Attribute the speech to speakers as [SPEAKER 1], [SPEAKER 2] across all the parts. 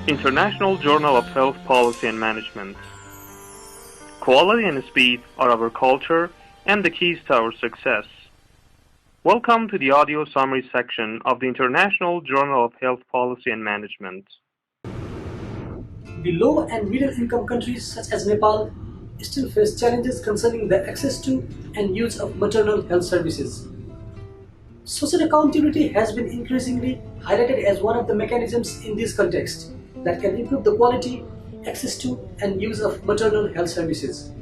[SPEAKER 1] International Journal of Health Policy and Management. Quality and speed are our culture and the keys to our success. Welcome to the audio summary section of the International Journal of Health Policy and Management.
[SPEAKER 2] The low and middle income countries such as Nepal still face challenges concerning the access to and use of maternal health services. Social accountability has been increasingly highlighted as one of the mechanisms in this context that can improve the quality, access to, and use of maternal health services.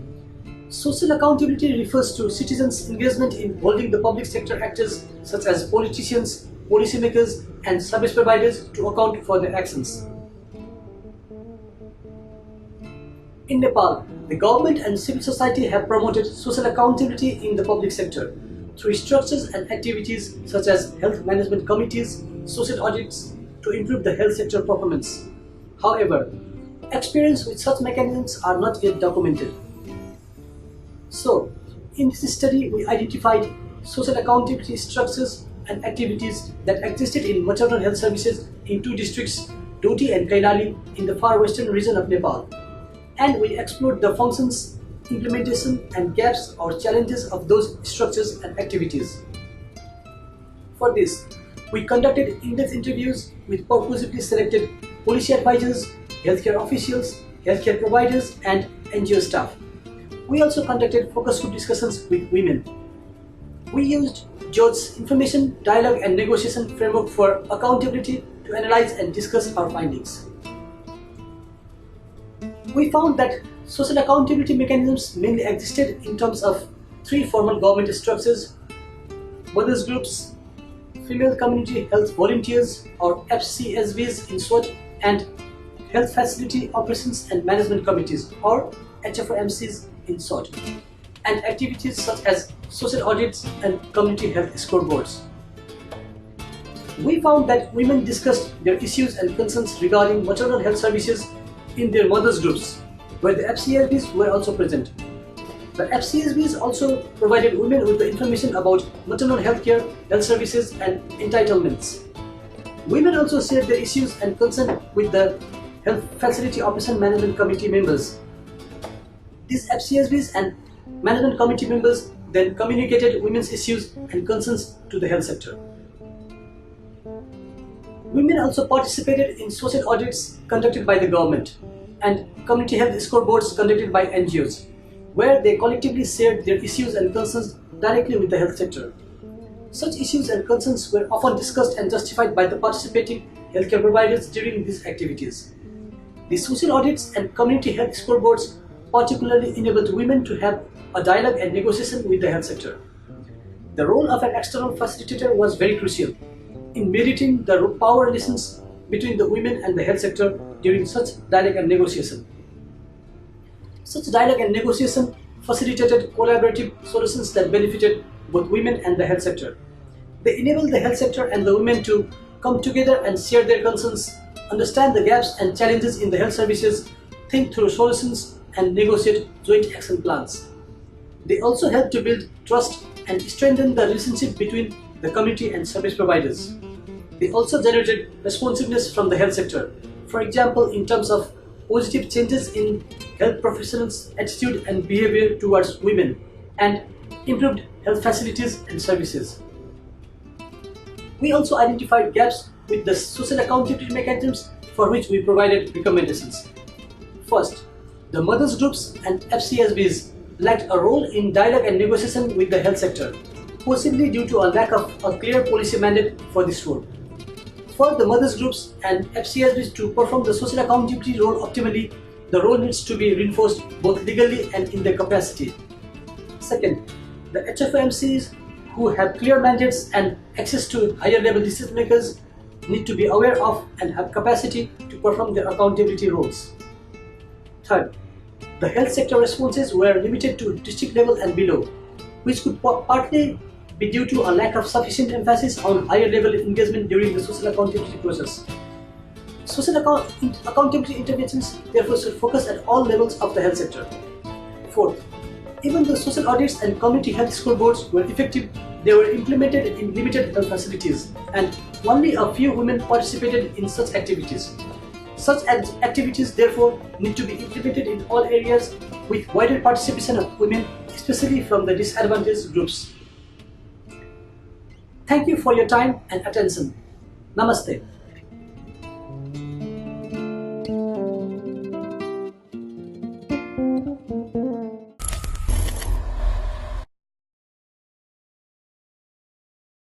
[SPEAKER 2] Social accountability refers to citizens' engagement in holding the public sector actors such as politicians, policymakers, and service providers to account for their actions. In Nepal, the government and civil society have promoted social accountability in the public sector through structures and activities such as health management committees, social audits to improve the health sector performance. However, experience with such mechanisms are not yet documented. So, in this study, we identified social accountability structures and activities that existed in maternal health services in two districts, Doti and Kailali, in the far western region of Nepal. And we explored the functions, implementation, and gaps or challenges of those structures and activities. For this, we conducted in-depth interviews with purposefully selected policy advisors, healthcare officials, healthcare providers, and NGO staff. We also conducted focus group discussions with women. We used Tjard's information, dialogue, and negotiation framework for accountability to analyze and discuss our findings. We found that social accountability mechanisms mainly existed in terms of three formal government structures: mothers groups, female community health volunteers or FCSVs in short, and health facility operations and management committees or HFMCs in short, and activities such as social audits and community health scoreboards. We found that women discussed their issues and concerns regarding maternal health services in their mothers groups, where the FCSVs were also present. The FCSVs also provided women with the information about maternal health care, health services, and entitlements. Women also shared their issues and concerns with the Health Facility Operation Management Committee members. These FCSVs and Management Committee members then communicated women's issues and concerns to the health sector. Women also participated in social audits conducted by the government and community health scoreboards conducted by NGOs, where they collectively shared their issues and concerns directly with the health sector. Such issues and concerns were often discussed and justified by the participating healthcare providers during these activities. The social audits and community health scoreboards particularly enabled women to have a dialogue and negotiation with the health sector. The role of an external facilitator was very crucial in mediating the power relations between the women and the health sector during such dialogue and negotiation. Such dialogue and negotiation facilitated collaborative solutions that benefited both women and the health sector. They enabled the health sector and the women to come together and share their concerns, understand the gaps and challenges in the health services, think through solutions, and negotiate joint action plans. They also helped to build trust and strengthen the relationship between the community and service providers. They also generated responsiveness from the health sector, for example in terms of positive changes in health professionals' attitude and behavior towards women, and improved health facilities and services. We also identified gaps with the social accountability mechanisms for which we provided recommendations. First, the mothers groups and FCSVs lacked a role in dialogue and negotiation with the health sector, possibly due to a lack of a clear policy mandate for this role. For the mothers groups and FCSVs to perform the social accountability role optimally, the role needs to be reinforced both legally and in their capacity. Second, the HFMCs who have clear mandates and access to higher level decision makers need to be aware of and have capacity to perform their accountability roles. Third, the health sector responses were limited to district level and below, which could partly be due to a lack of sufficient emphasis on higher level engagement during the social accountability process. Social accountability interventions therefore should focus at all levels of the health sector. Fourth, even though social audits and community health scoreboards were effective, they were implemented in limited health facilities, and only a few women participated in such activities. Such activities therefore need to be implemented in all areas with wider participation of women, especially from the disadvantaged groups. Thank you for your time and attention. Namaste.